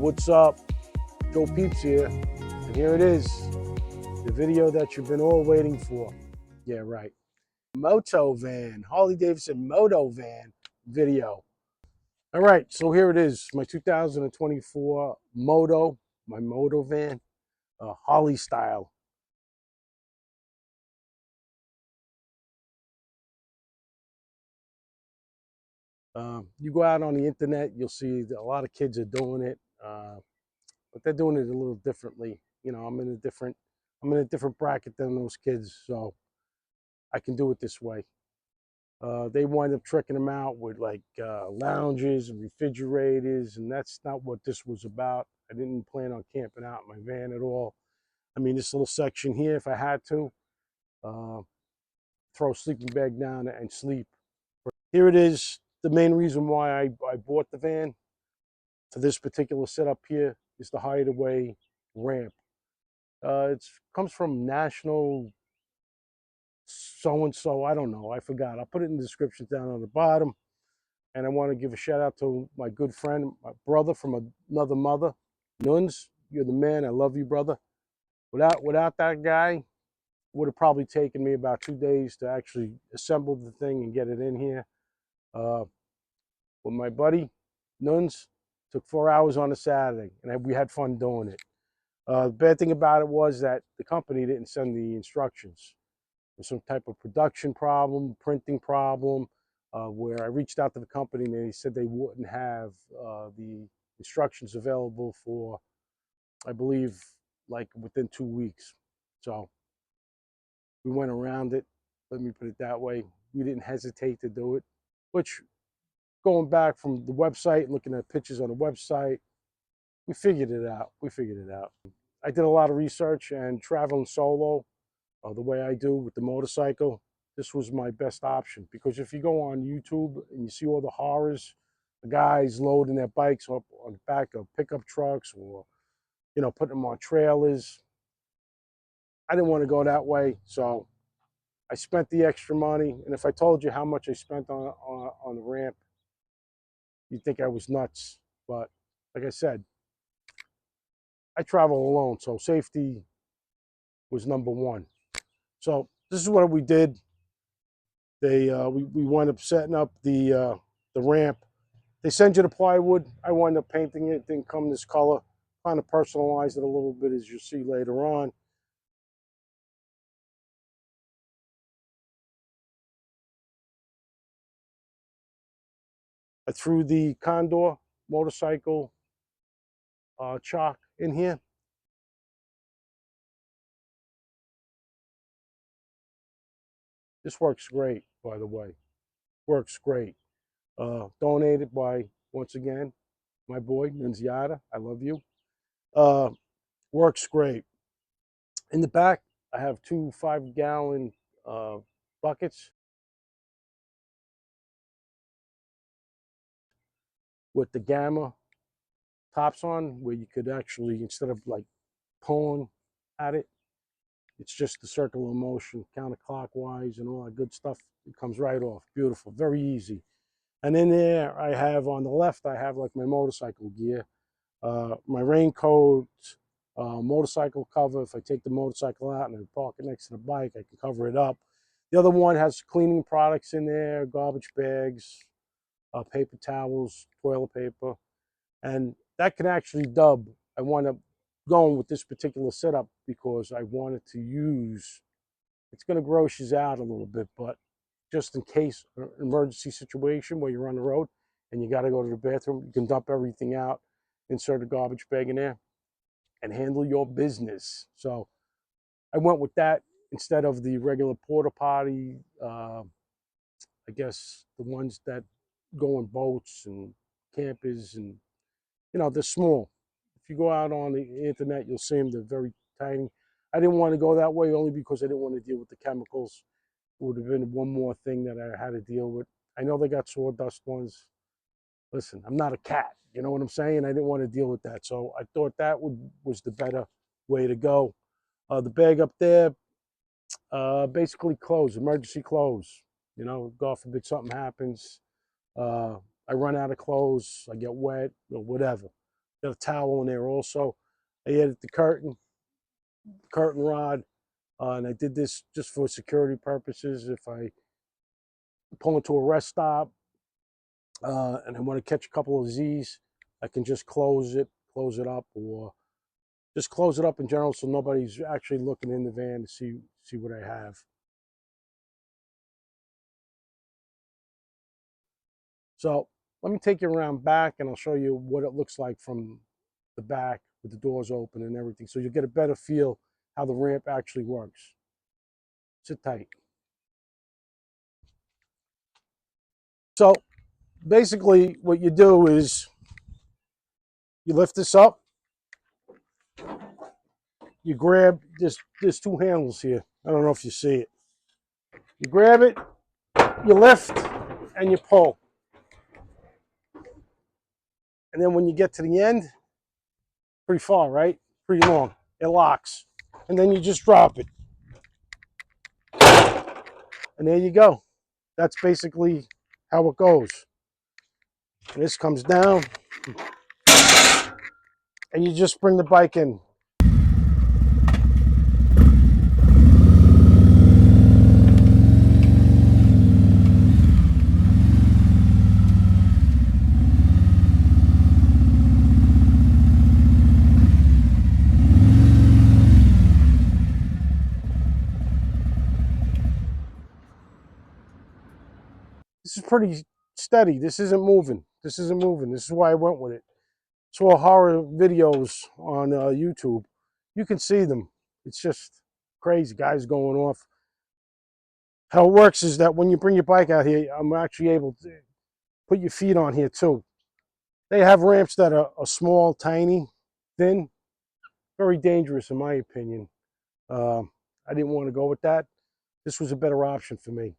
What's up? Joe Peeps here, and here it is, the video that you've been all waiting for. Yeah, right. Moto-Van, Harley Davidson Moto-Van video. All right, so here it is, my 2024 Moto, my Moto-Van, Harley style. You go out on the internet, you'll see that a lot of kids are doing it, but they're doing it a little differently. You know, I'm in a different bracket than those kids, so I can do it this way. They wind up tricking them out with like lounges and refrigerators, and that's not what this was about. I didn't plan on camping out in my van at all. I mean, this little section here, if I had to, uh, throw a sleeping bag down and sleep. Here it is. The main reason why I bought the van for this particular setup here is the hideaway ramp. It comes from National so-and-so, I don't know, I forgot. I'll put it in the description down on the bottom. And I want to give a shout out to my good friend, my brother from another mother, Nuns. You're the man. I love you, brother. Without that guy, it would have probably taken me about 2 days to actually assemble the thing and get it in here. With my buddy, Nuns, took 4 hours on a Saturday, and we had fun doing it. The bad thing about it was that the company didn't send the instructions. There's some type of production problem, printing problem, where I reached out to the company and they said they wouldn't have the instructions available for, I believe, like within 2 weeks. So we went around it. Let me put it that way. We didn't hesitate to do it, which, going back from the website, looking at pictures on the website, we figured it out. I did a lot of research, and traveling solo, the way I do with the motorcycle, this was my best option. Because if you go on YouTube and you see all the horrors, the guys loading their bikes up on the back of pickup trucks, or, you know, putting them on trailers, I didn't want to go that way. So I spent the extra money. And if I told you how much I spent on the ramp, you'd think I was nuts. But like I said, I travel alone, so safety was number one. So this is what we did. We wind up setting up the ramp. They send you the plywood. I wind up painting it. It didn't come this color. Kind of personalize it a little bit, as you'll see later on. I threw the Condor motorcycle chalk in here. This works great, by the way. Works great. Donated by, once again, my boy, Nunziata. I love you. Uh, Works great. In the back, I have two 5-gallon buckets with the Gamma tops on, where you could actually, instead of like pulling at it, it's just the circular motion, counterclockwise and all that good stuff. It comes right off. Beautiful, very easy. And in there, I have on the left, I have like my motorcycle gear, my raincoat, motorcycle cover. If I take the motorcycle out and I park it next to the bike, I can cover it up. The other one has cleaning products in there, garbage bags, paper towels, toilet paper, and that can actually dub. I wind up going with this particular setup because I wanted to use, it's going to gross you out a little bit, but just in case an emergency situation where you're on the road and you got to go to the bathroom, you can dump everything out, insert a garbage bag in there, and handle your business. So I went with that instead of the regular porta potty. I guess the ones that go in boats and campers, and you know, they're small. If you go out on the internet, you'll see them. They're very tiny. I didn't want to go that way only because I didn't want to deal with the chemicals. It would have been one more thing that I had to deal with. I know they got sawdust ones. Listen, I'm not a cat. You know what I'm saying? I didn't want to deal with that. So I thought that was the better way to go. The bag up there, basically clothes, emergency clothes. You know, God forbid something happens. I run out of clothes, I get wet, or whatever. Got a towel in there also. I added the curtain rod, and I did this just for security purposes. If I pull into a rest stop and I want to catch a couple of Z's, I can just close it up, or just close it up in general so nobody's actually looking in the van to see what I have. So let me take you around back and I'll show you what it looks like from the back with the doors open and everything, so you'll get a better feel how the ramp actually works. Sit tight. So basically what you do is you lift this up, you grab this, there's two handles here. I don't know if you see it. You grab it, you lift, and you pull. And then when you get to the end, pretty far, right? Pretty long. It locks. And then you just drop it. And there you go. That's basically how it goes. And this comes down, and you just bring the bike in. This is pretty steady. This isn't moving. This isn't moving. This is why I went with it. Saw horror videos on YouTube. You can see them. It's just crazy. Guys going off. How it works is that when you bring your bike out here, I'm actually able to put your feet on here too. They have ramps that are small, tiny, thin. Very dangerous in my opinion. I didn't want to go with that. This was a better option for me.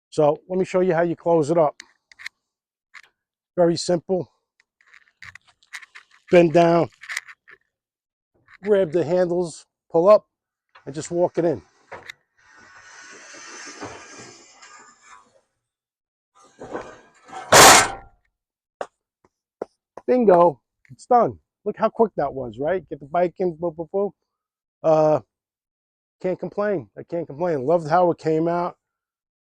So let me show you how you close it up. Very simple. Bend down, grab the handles, pull up, and just walk it in. Bingo, it's done. Look how quick that was, right? Get the bike in, boop, boop, boop. Can't complain. I can't complain. Loved how it came out.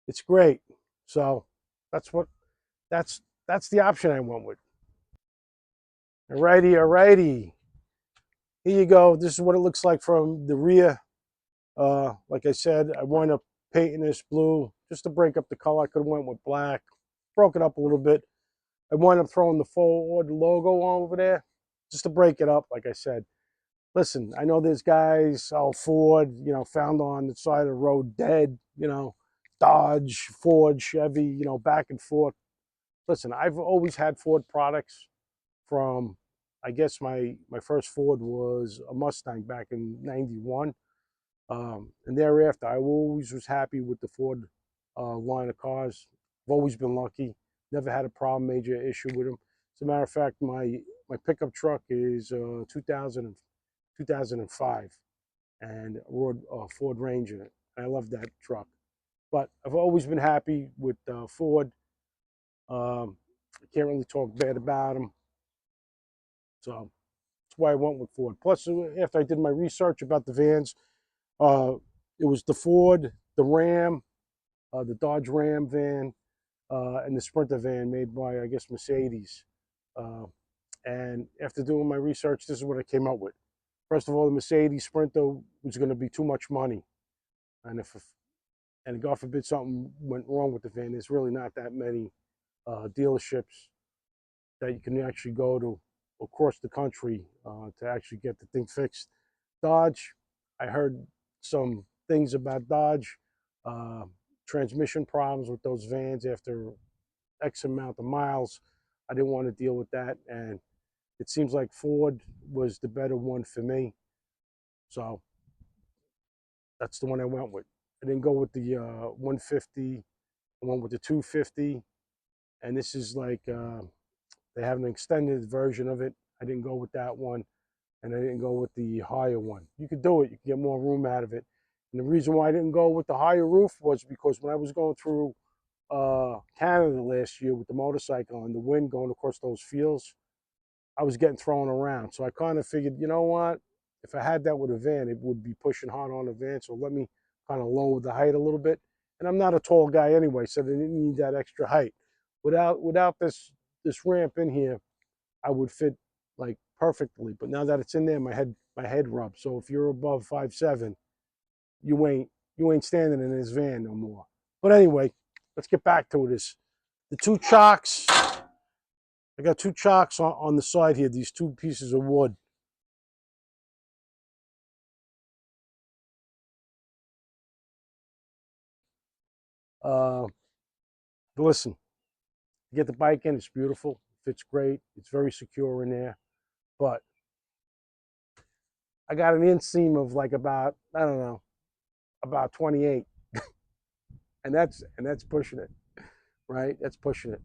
It's great. So that's the option I went with. Alrighty, alrighty. Here you go. This is what it looks like from the rear. Like I said, I wound up painting this blue just to break up the color. I could have went with black, broke it up a little bit. I wound up throwing the Ford logo on over there just to break it up, like I said. Listen, I know there's guys, Ford, found on the side of the road dead, Dodge, Ford, Chevy, back and forth. Listen, I've always had Ford products from, I guess my first Ford was a Mustang back in '91. And thereafter, I always was happy with the Ford line of cars. I've always been lucky. Never had a problem, major issue with them. As a matter of fact, my pickup truck is 2005 and a Ford Ranger. I love that truck. But I've always been happy with Ford. I can't really talk bad about them. So that's why I went with Ford. Plus, after I did my research about the vans, it was the Ford, the Ram, the Dodge Ram van, and the Sprinter van made by, I guess, Mercedes. And after doing my research, this is what I came up with. First of all, the Mercedes Sprinter was going to be too much money. And God forbid something went wrong with the van, there's really not that many dealerships that you can actually go to across the country to actually get the thing fixed. Dodge, I heard some things about Dodge, transmission problems with those vans after X amount of miles. I didn't want to deal with that, and it seems like Ford was the better one for me. So that's the one I went with. I didn't go with the 150. I went with the 250, and this is like they have an extended version of it. I didn't go with that one, and I didn't go with the higher one. You could do it. You can get more room out of it. And the reason why I didn't go with the higher roof was because when I was going through Canada last year with the motorcycle and the wind going across those fields, I was getting thrown around. So I kind of figured, you know what? If I had that with a van, it would be pushing hard on the van. So let me kind of lower the height a little bit. And I'm not a tall guy anyway, so they didn't need that extra height. Without this ramp in here, I would fit like perfectly. But now that it's in there, my head rubs. So if you're above 5'7", you ain't standing in this van no more. But anyway, let's get back to this. The two chocks. I got two chocks on the side here. These two pieces of wood. Uh, listen, you get the bike in. It's beautiful. Fits great. It's very secure in there. But I got an inseam of like about, I don't know, about 28, and that's pushing it, right? That's pushing it.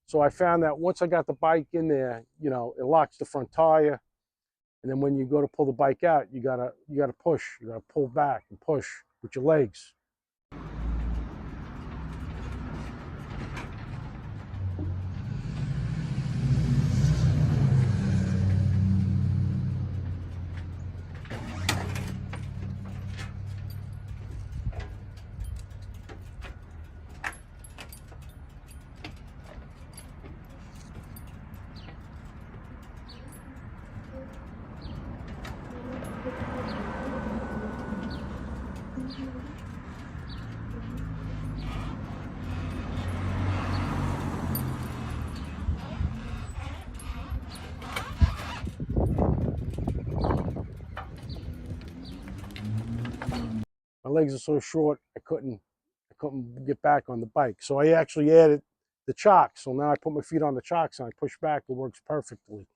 So I found that once I got the bike in there, it locks the front tire, and then when you go to pull the bike out, you gotta push, you gotta pull back and push with your legs. My legs are so short, I couldn't get back on the bike. So I actually added the chocks. So now I put my feet on the chocks and I push back. It works perfectly.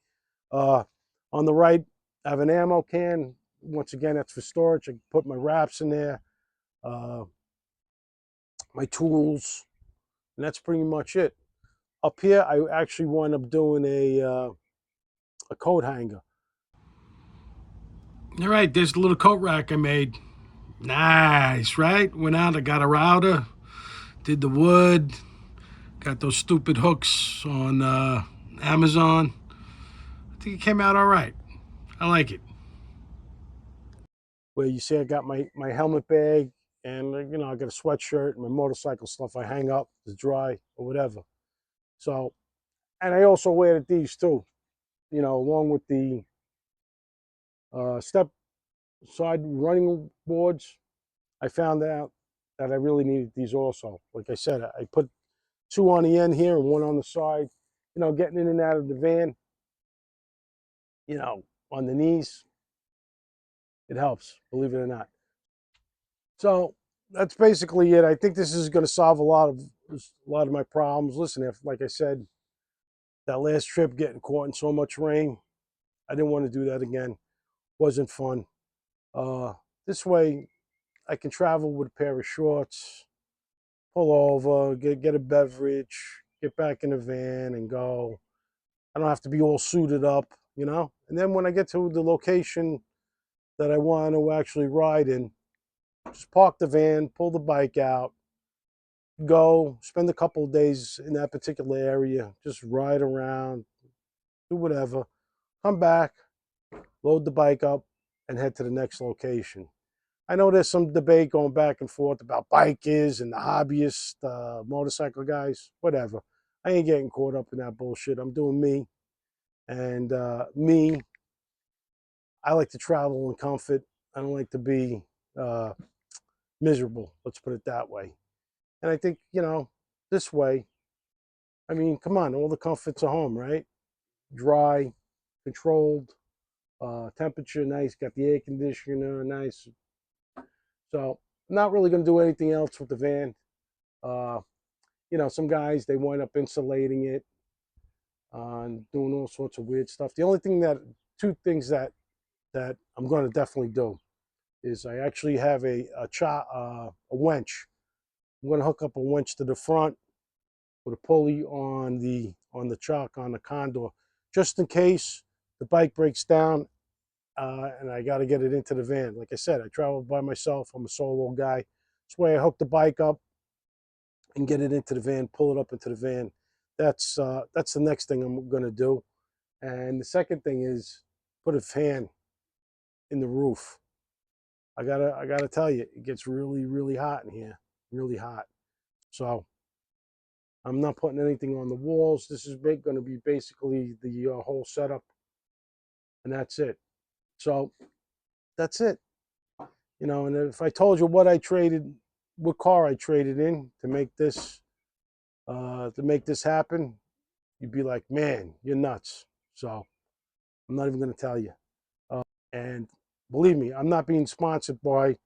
Uh, on the right, I have an ammo can. Once again, that's for storage. I can put my wraps in there, uh, my tools, and that's pretty much it. Up here, I actually wound up doing a coat hanger. All right, there's the little coat rack I made. Nice, right? Went out, I got a router, did the wood, got those stupid hooks on Amazon. I think it came out all right. I like it. Where you see I got my helmet bag and I got a sweatshirt and my motorcycle stuff I hang up to dry or whatever. So, and I also added these too, along with the step side running boards. I found out that I really needed these also. Like I said, I put two on the end here and one on the side. Getting in and out of the van, on the knees, it helps, believe it or not. So that's basically it. I think this is going to solve a lot of my problems. Listen, if like I said, that last trip getting caught in so much rain, I didn't want to do that again. Wasn't fun. Uh, this way, I can travel with a pair of shorts, pull over, get a beverage, get back in the van, and go. I don't have to be all suited up. And then when I get to the location that I want to actually ride in, just park the van, pull the bike out, go spend a couple of days in that particular area, just ride around, do whatever, come back, load the bike up, and head to the next location. I know there's some debate going back and forth about bikers and the hobbyist motorcycle guys, whatever. I ain't getting caught up in that bullshit. I'm doing me. And I like to travel in comfort. I don't like to be uh, miserable, let's put it that way. And I think, this way, I mean, come on, all the comforts are home, right? Dry, controlled, temperature nice, got the air conditioner nice. So I'm not really going to do anything else with the van. Uh, some guys, they wind up insulating it and doing all sorts of weird stuff. The only thing two things that I'm going to definitely do is I actually have a winch. I'm going to hook up a winch to the front with a pulley on the chock on the condor, just in case the bike breaks down and I got to get it into the van. Like I said, I travel by myself. I'm a solo guy. That's why I hook the bike up and get it into the van, pull it up into the van. That's the next thing I'm going to do. And the second thing is put a fan in the roof. I gotta tell you, it gets really, really hot in here, really hot. So I'm not putting anything on the walls. This is going to be basically the whole setup, and that's it. So that's it. You know, and if I told you what car I traded in to make this happen, you'd be like, man, you're nuts. So I'm not even going to tell you. And believe me, I'm not being sponsored by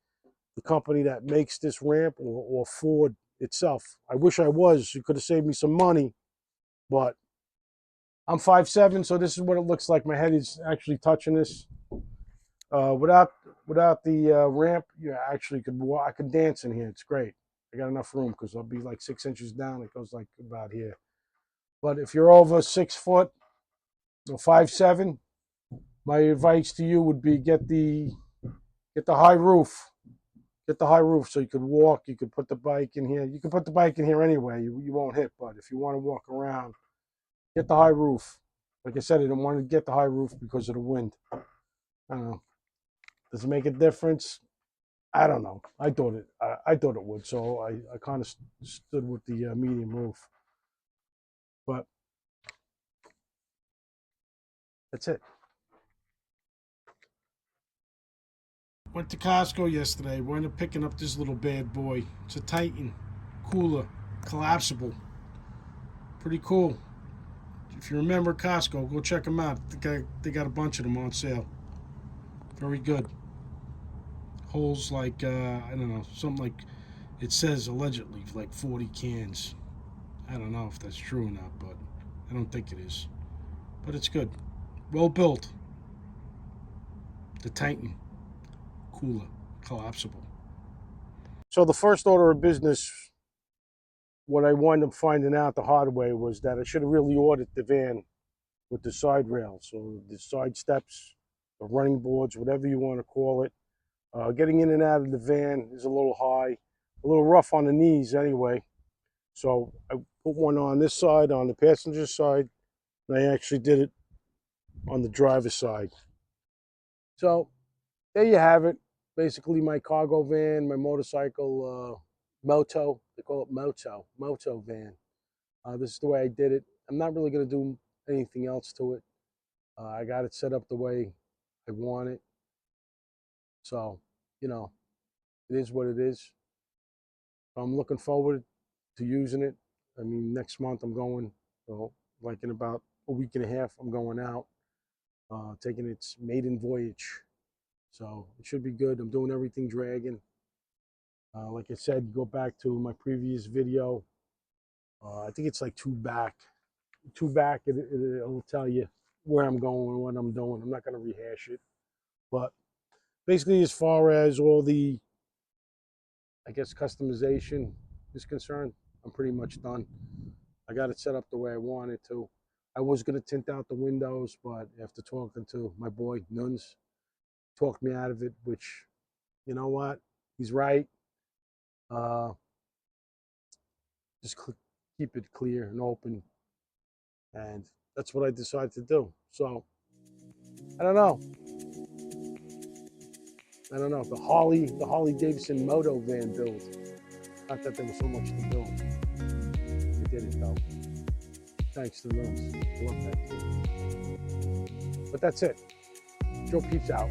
the company that makes this ramp or Ford itself. I wish I was. You could have saved me some money, but I'm 5'7", so this is what it looks like. My head is actually touching this. Without the ramp, you actually could walk. I could dance in here. It's great. I got enough room because I'll be like 6 inches down. It goes like about here. But if you're over 6 foot or 5'7", my advice to you would be get the high roof. Get the high roof so you could walk. You could put the bike in here. You can put the bike in here anyway. You won't hit. But if you want to walk around, get the high roof. Like I said, I didn't want to get the high roof because of the wind. I don't know. Does it make a difference? I don't know. I thought it would. So I kind of stood with the medium roof. But that's it. Went to Costco yesterday. Wound up picking up this little bad boy. It's a Titan cooler, collapsible. Pretty cool. If you remember Costco, go check them out. They got a bunch of them on sale. Very good. Holds like, I don't know, something like, it says allegedly like 40 cans. I don't know if that's true or not, but I don't think it is. But it's good. Well built. The Titan cooler, collapsible. So the first order of business, what I wound up finding out the hard way was that I should have really ordered the van with the side rails, so the side steps, the running boards, whatever you want to call it. Getting in and out of the van is a little high, a little rough on the knees anyway. So I put one on this side, on the passenger side, and I actually did it on the driver's side. So there you have it. Basically my cargo van, my motorcycle, Moto, they call it Moto-Van. This is the way I did it. I'm not really going to do anything else to it. I got it set up the way I want it. So, you know, it is what it is. I'm looking forward to using it. I mean, next month I'm going, well, like in about a week and a half, I'm going out, taking its maiden voyage. So it should be good. I'm doing everything dragging. Like I said, go back to my previous video. I think it's like two back. It'll tell you where I'm going and what I'm doing. I'm not going to rehash it. But basically, as far as all the, I guess, customization is concerned, I'm pretty much done. I got it set up the way I wanted to. I was going to tint out the windows, but after talking to my boy, Nuns, talked me out of it, which, you know what? He's right. Just keep it clear and open. And that's what I decided to do. So, I don't know. The Harley Davidson Moto-Van build. Not that there was so much to build. They did it though. Thanks to Nuns. I love that team. But that's it. Joe Peeps out.